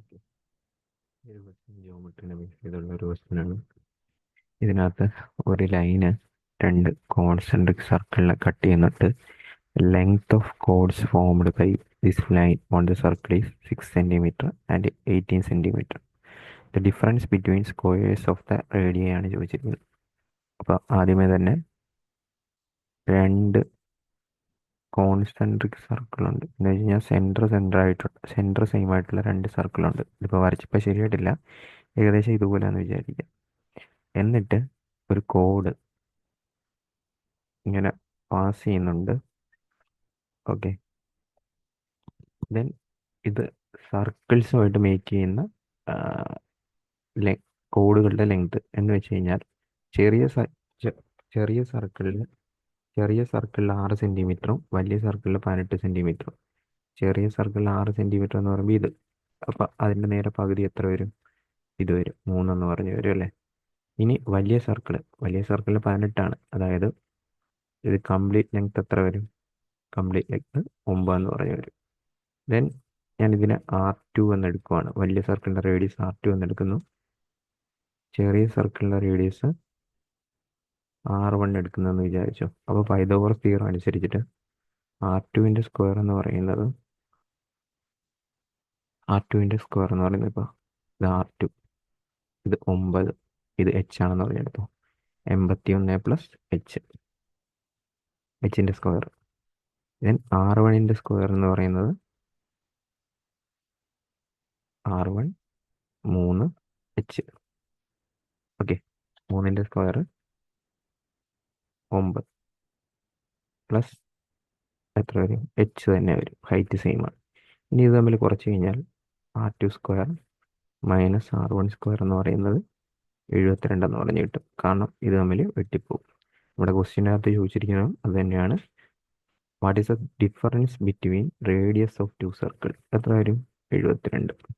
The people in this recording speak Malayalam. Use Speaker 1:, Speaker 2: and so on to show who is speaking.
Speaker 1: ഓക്കെ, ഒരു ക്വസ്റ്റ്യൻ ജിയോമെട്രിനെ ബേസ് ചെയ്തുള്ള ഒരു ക്വസ്റ്റ്യനാണ്. ഇതിനകത്ത് ഒരു ലൈന് രണ്ട് കോൺസെൻട്രിക് സർക്കിളിനെ കട്ട് ചെയ്യുന്നിട്ട് length of chords formed by this line on the circle is 6 centimetre and 18 centimetre. The difference between squares of the radii ആണ് ചോദിച്ചിരിക്കുന്നത്. അപ്പോൾ ആദ്യമേ തന്നെ രണ്ട് കോൺസെൻട്രിക് സർക്കിളുണ്ട് എന്ന് വെച്ച് കഴിഞ്ഞാൽ സെൻറ്റർ സെയിം ആയിട്ടുള്ള രണ്ട് സർക്കിളുണ്ട്. ഇതിപ്പോൾ വരച്ചപ്പോൾ ശരിയായിട്ടില്ല, ഏകദേശം ഇതുപോലെയാണെന്ന് വിചാരിക്കുക. എന്നിട്ട് ഒരു കോഡ് ഇങ്ങനെ പാസ് ചെയ്യുന്നുണ്ട്. ഓക്കെ, ദെൻ ഇത് സർക്കിൾസുമായിട്ട് മേക്ക് ചെയ്യുന്ന കോഡുകളുടെ ലെങ്ത് എന്ന് വെച്ച് കഴിഞ്ഞാൽ ചെറിയ ചെറിയ സർക്കിളിൽ 6 സെൻറ്റിമീറ്ററും വലിയ സർക്കിളിൽ 18 സെൻറ്റിമീറ്ററും. ചെറിയ സർക്കിളിൽ 6 സെൻറ്റിമീറ്റർ എന്ന് പറയുമ്പോൾ ഇത്, അപ്പം അതിൻ്റെ നേരെ പകുതി എത്ര വരും? ഇത് വരും, 3 പറഞ്ഞു വരും അല്ലേ. ഇനി വലിയ സർക്കിൾ 18 അതായത് ഇത് കംപ്ലീറ്റ് ലെങ്ത് എത്ര വരും? കംപ്ലീറ്റ് ലെങ്ത് 9 പറഞ്ഞു വരും. ദെൻ ഞാൻ ഇതിനെ R2 എന്ന് എടുക്കുവാണ്. വലിയ സർക്കിളിൻ്റെ റേഡിയസ് R2 എന്ന് എടുക്കുന്നു. ചെറിയ സർക്കിളിൻ്റെ റേഡിയസ് R1 എടുക്കുന്നതെന്ന് വിചാരിച്ചു. അപ്പോൾ പൈതഗോറസ് തിയറം അനുസരിച്ചിട്ട് R2ൻ്റെ സ്ക്വയർ എന്ന് പറയുന്നത് ഇപ്പോൾ ഇത് R2, ഇത് 9, ഇത് H ആണെന്ന് പറഞ്ഞെടുത്തു. 81 പ്ലസ് Hൻ്റെ സ്ക്വയർ. ദെൻ R1ൻ്റെ സ്ക്വയർ എന്ന് പറയുന്നത് R1 3 H. ഓക്കെ, 3ൻ്റെ സ്ക്വയർ 9 പ്ലസ് എത്ര വരും? H തന്നെ വരും, ഹൈറ്റ് സെയിം ആണ്. ഇനി ഇത് തമ്മിൽ കുറച്ച് കഴിഞ്ഞാൽ R2 square minus R1 square എന്ന് പറയുന്നത് 72 എന്ന് പറഞ്ഞു കിട്ടും. കാരണം ഇത് തമ്മിൽ വെട്ടിപ്പോകും. നമ്മുടെ ക്വസ്റ്റ്യനകത്ത് ചോദിച്ചിരിക്കുന്നത് അത് തന്നെയാണ്. What is the difference between radius of two circle? എത്ര വരും? 72.